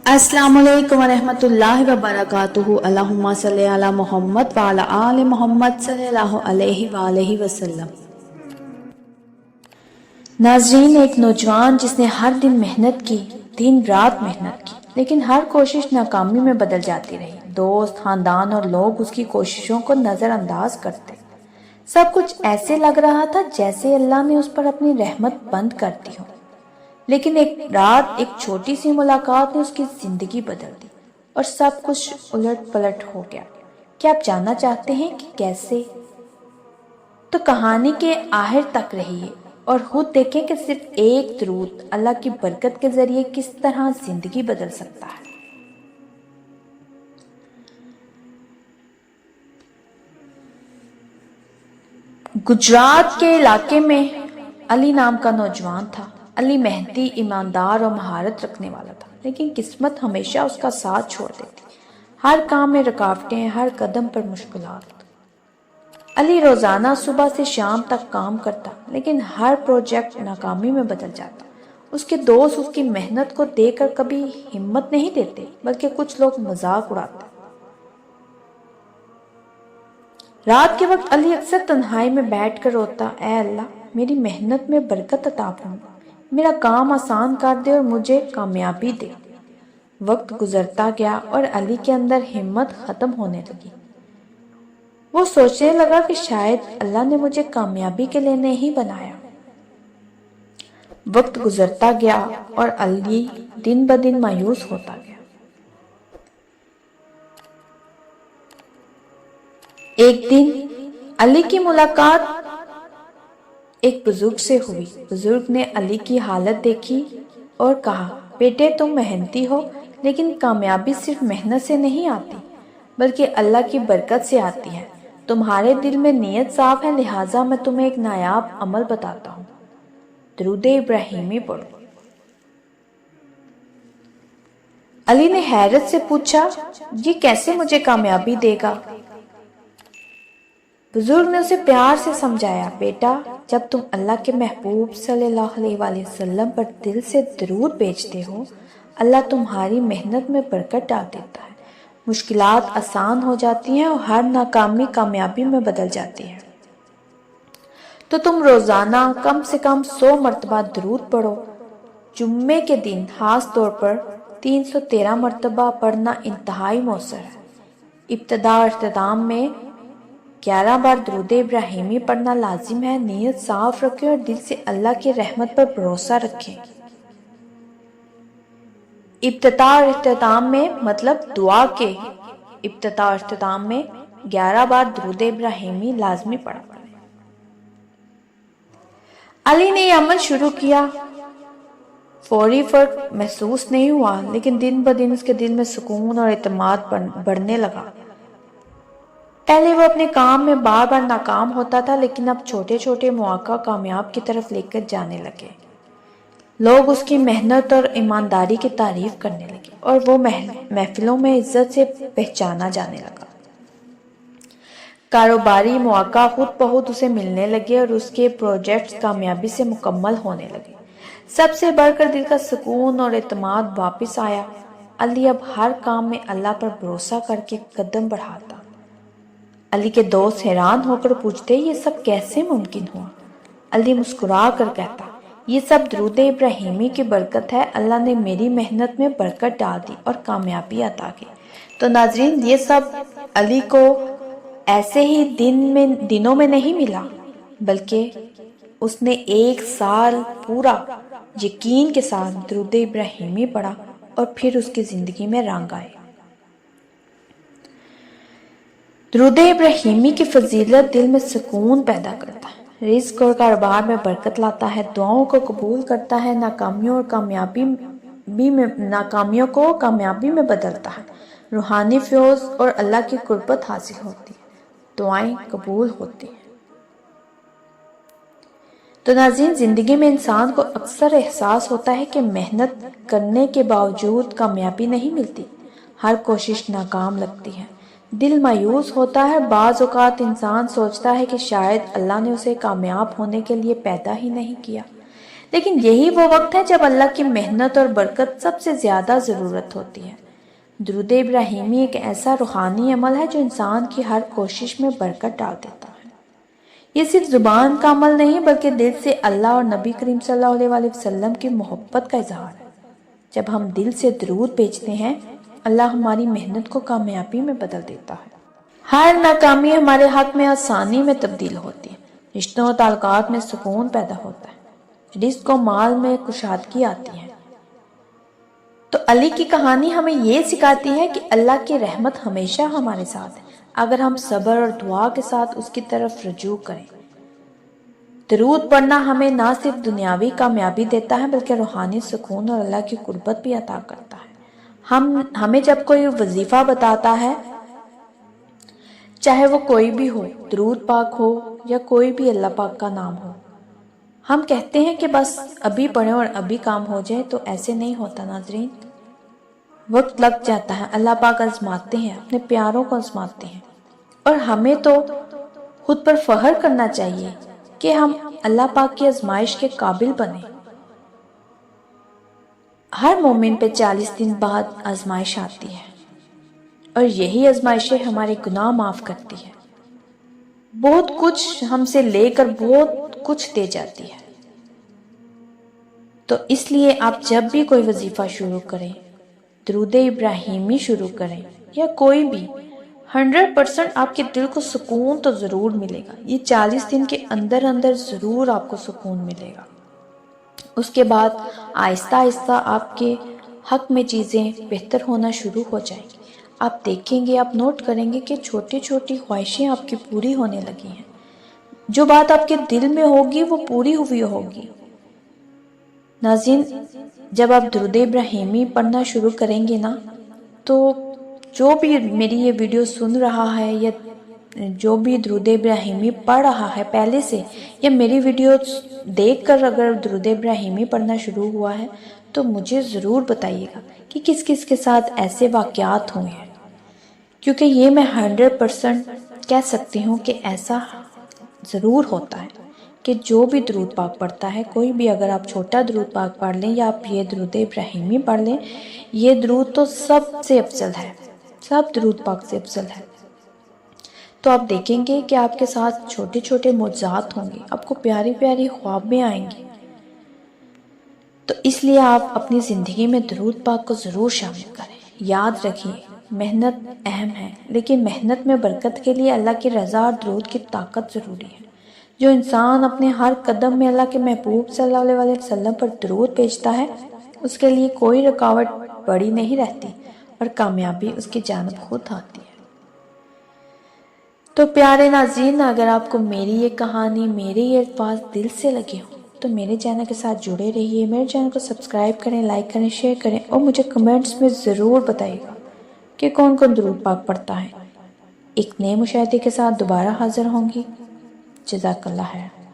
السلام علیکم ورحمۃ اللہ وبرکاتہ۔ اللہم صلی علی محمد وعلی آل محمد صلی اللہ علیہ وآلہ وسلم۔ ناظرین، ایک نوجوان جس نے ہر دن محنت کی، دن رات محنت کی، لیکن ہر کوشش ناکامی میں بدل جاتی رہی۔ دوست، خاندان اور لوگ اس کی کوششوں کو نظر انداز کرتے۔ سب کچھ ایسے لگ رہا تھا جیسے اللہ نے اس پر اپنی رحمت بند کر دی ہو۔ لیکن ایک رات ایک چھوٹی سی ملاقات نے اس کی زندگی بدل دی اور سب کچھ الٹ پلٹ ہو گیا۔ کیا آپ جاننا چاہتے ہیں کہ کیسے؟ تو کہانی کے آخر تک رہیے اور خود دیکھیں کہ صرف ایک درود اللہ کی برکت کے ذریعے کس طرح زندگی بدل سکتا ہے۔ گجرات کے علاقے میں علی نام کا نوجوان تھا۔ علی محنتی، ایماندار اور مہارت رکھنے والا تھا، لیکن قسمت ہمیشہ اس کا ساتھ چھوڑ دیتی۔ ہر کام میں رکاوٹیں، ہر قدم پر مشکلات۔ علی روزانہ صبح سے شام تک کام کرتا، لیکن ہر پروجیکٹ ناکامی میں بدل جاتا۔ اس کے دوست اس کی محنت کو دیکھ کر کبھی ہمت نہیں دیتے، بلکہ کچھ لوگ مذاق اڑاتے۔ رات کے وقت علی اکثر تنہائی میں بیٹھ کر روتا، اے اللہ، میری محنت میں برکت عطا فرما، میرا کام آسان کر دے اور مجھے کامیابی دے۔ وقت گزرتا گیا اور علی کے اندر ہمت ختم ہونے لگی۔ وہ سوچنے لگا کہ شاید اللہ نے مجھے کامیابی کے لیے نہیں بنایا۔ وقت گزرتا گیا اور علی دن بدن مایوس ہوتا گیا۔ ایک دن علی کی ملاقات ایک بزرگ سے ہوئی۔ بزرگ نے علی کی حالت دیکھی اور کہا، بیٹے، تم محنتی ہو، لیکن کامیابی صرف محنت سے نہیں آتی، بلکہ اللہ کی برکت سے آتی ہے۔ تمہارے دل میں نیت صاف ہے، لہٰذا میں تمہیں ایک نایاب عمل بتاتا ہوں۔ درود ابراہیمی پڑھو۔ علی نے حیرت سے پوچھا، یہ کیسے مجھے کامیابی دے گا؟ بزرگ نے اسے پیار سے سمجھایا، بیٹا، جب تم اللہ کے محبوب صلی اللہ علیہ وآلہ وسلم پر دل سے درود بھیجتے ہو، اللہ تمہاری محنت میں برکت ڈال دیتا ہے، مشکلات آسان ہو جاتی ہیں اور ہر ناکامی کامیابی میں بدل جاتی ہے۔ تو تم روزانہ کم سے کم 100 مرتبہ درود پڑھو۔ جمعے کے دن خاص طور پر 313 مرتبہ پڑھنا انتہائی مؤثر ہے۔ ابتدا اور اختتام میں 11 بار درود ابراہیمی پڑھنا لازم ہے۔ نیت صاف رکھیں اور دل سے اللہ کی رحمت پر بھروسہ رکھیں۔ ابتدا اور اختتام میں مطلب دعا کے ابتدا اور اختتام میں 11 بار درود ابراہیمی لازمی پڑھا کریں۔ علی نے یہ عمل شروع کیا۔ فوری فرق محسوس نہیں ہوا، لیکن دن بدن اس کے دل میں سکون اور اعتماد بڑھنے لگا۔ پہلے وہ اپنے کام میں بار بار ناکام ہوتا تھا، لیکن اب چھوٹے چھوٹے مواقع کامیاب کی طرف لے کر جانے لگے۔ لوگ اس کی محنت اور ایمانداری کی تعریف کرنے لگے اور وہ محفلوں میں عزت سے پہچانا جانے لگا۔ کاروباری مواقع خود بخود اسے ملنے لگے اور اس کے پروجیکٹس کامیابی سے مکمل ہونے لگے۔ سب سے بڑھ کر دل کا سکون اور اعتماد واپس آیا۔ علی اب ہر کام میں اللہ پر بھروسہ کر کے قدم بڑھاتا۔ علی کے دوست حیران ہو کر پوچھتے، یہ سب کیسے ممکن ہوا؟ علی مسکرا کر کہتا، یہ سب درود ابراہیمی کی برکت ہے، اللہ نے میری محنت میں برکت ڈال دی اور کامیابی عطا کی۔ تو ناظرین، یہ سب علی کو ایسے ہی دنوں میں نہیں ملا، بلکہ اس نے 1 سال پورا یقین کے ساتھ درود ابراہیمی پڑھا اور پھر اس کی زندگی میں رنگ آئے۔ درود ابراہیمی کی فضیلت دل میں سکون پیدا کرتا ہے، رزق اور کاروبار میں برکت لاتا ہے، دعاؤں کو قبول کرتا ہے، ناکامیوں کو کامیابی میں بدلتا ہے، روحانی فیوز اور اللہ کی قربت حاصل ہوتی ہے، دعائیں قبول ہوتی ہیں۔ تو ناظرین، زندگی میں انسان کو اکثر احساس ہوتا ہے کہ محنت کرنے کے باوجود کامیابی نہیں ملتی، ہر کوشش ناکام لگتی ہے، دل مایوس ہوتا ہے۔ بعض اوقات انسان سوچتا ہے کہ شاید اللہ نے اسے کامیاب ہونے کے لیے پیدا ہی نہیں کیا، لیکن یہی وہ وقت ہے جب اللہ کی محنت اور برکت سب سے زیادہ ضرورت ہوتی ہے۔ درود ابراہیمی ایک ایسا روحانی عمل ہے جو انسان کی ہر کوشش میں برکت ڈال دیتا ہے۔ یہ صرف زبان کا عمل نہیں بلکہ دل سے اللہ اور نبی کریم صلی اللہ علیہ وآلہ وسلم کی محبت کا اظہار ہے۔ جب ہم دل سے درود بھیجتے ہیں، اللہ ہماری محنت کو کامیابی میں بدل دیتا ہے۔ ہر ناکامی ہمارے حق میں آسانی میں تبدیل ہوتی ہے، رشتوں و تعلقات میں سکون پیدا ہوتا ہے، رزق و مال میں کشادگی آتی ہے۔ تو علی کی کہانی ہمیں یہ سکھاتی ہے کہ اللہ کی رحمت ہمیشہ ہمارے ساتھ ہے، اگر ہم صبر اور دعا کے ساتھ اس کی طرف رجوع کریں۔ درود پڑھنا ہمیں نہ صرف دنیاوی کامیابی دیتا ہے بلکہ روحانی سکون اور اللہ کی قربت بھی عطا کرتا ہے۔ ہمیں جب کوئی وظیفہ بتاتا ہے، چاہے وہ کوئی بھی ہو، درود پاک ہو یا کوئی بھی اللہ پاک کا نام ہو، ہم کہتے ہیں کہ بس ابھی پڑھیں اور ابھی کام ہو جائے، تو ایسے نہیں ہوتا ناظرین۔ وقت لگ جاتا ہے، اللہ پاک آزماتے ہیں، اپنے پیاروں کو آزماتے ہیں، اور ہمیں تو خود پر فخر کرنا چاہیے کہ ہم اللہ پاک کی آزمائش کے قابل بنیں۔ ہر مومن پہ 40 دن بعد آزمائش آتی ہے، اور یہی آزمائشیں ہمارے گناہ معاف کرتی ہے، بہت کچھ ہم سے لے کر بہت کچھ دے جاتی ہے۔ تو اس لیے آپ جب بھی کوئی وظیفہ شروع کریں، درود ابراہیمی شروع کریں یا کوئی بھی، 100% آپ کے دل کو سکون تو ضرور ملے گا۔ یہ 40 دن کے اندر اندر ضرور آپ کو سکون ملے گا۔ اس کے بعد آہستہ آہستہ آپ کے حق میں چیزیں بہتر ہونا شروع ہو جائیں گی۔ آپ دیکھیں گے، آپ نوٹ کریں گے کہ چھوٹی چھوٹی خواہشیں آپ کی پوری ہونے لگی ہیں۔ جو بات آپ کے دل میں ہوگی وہ پوری ہوئی ہوگی۔ ناظرین، جب آپ درود ابراہیمی پڑھنا شروع کریں گے نا، تو جو بھی میری یہ ویڈیو سن رہا ہے یا جو بھی درود ابراہیمی پڑھ رہا ہے پہلے سے، یا میری ویڈیو دیکھ کر اگر درود ابراہیمی پڑھنا شروع ہوا ہے، تو مجھے ضرور بتائیے گا کہ کس کس کے ساتھ ایسے واقعات ہوئے ہیں، کیونکہ یہ میں 100% کہہ سکتی ہوں کہ ایسا ضرور ہوتا ہے کہ جو بھی درود پاک پڑھتا ہے، کوئی بھی، اگر آپ چھوٹا درود پاک پڑھ لیں یا آپ یہ درود ابراہیمی پڑھ لیں، یہ درود تو سب سے افضل ہے، سب درود پاک سے افضل ہے۔ تو آپ دیکھیں گے کہ آپ کے ساتھ چھوٹے چھوٹے معجزات ہوں گے، آپ کو پیاری پیاری خواب میں آئیں گے۔ تو اس لیے آپ اپنی زندگی میں درود پاک کو ضرور شامل کریں۔ یاد رکھیے، محنت اہم ہے، لیکن محنت میں برکت کے لیے اللہ کی رضا اور درود کی طاقت ضروری ہے۔ جو انسان اپنے ہر قدم میں اللہ کے محبوب صلی اللہ علیہ وسلم پر درود بھیجتا ہے، اس کے لیے کوئی رکاوٹ بڑی نہیں رہتی اور کامیابی اس کی جانب خود آتی ہے۔ تو پیارے ناظرین، اگر آپ کو میری یہ کہانی، میرے یہ الفاظ دل سے لگے ہوں تو میرے چینل کے ساتھ جڑے رہیے، میرے چینل کو سبسکرائب کریں، لائک کریں، شیئر کریں، اور مجھے کمنٹس میں ضرور بتائیے گا کہ کون کون درود پاک پڑھتا ہے۔ ایک نئے مشاہدے کے ساتھ دوبارہ حاضر ہوں گی۔ جزاک اللہ خیر۔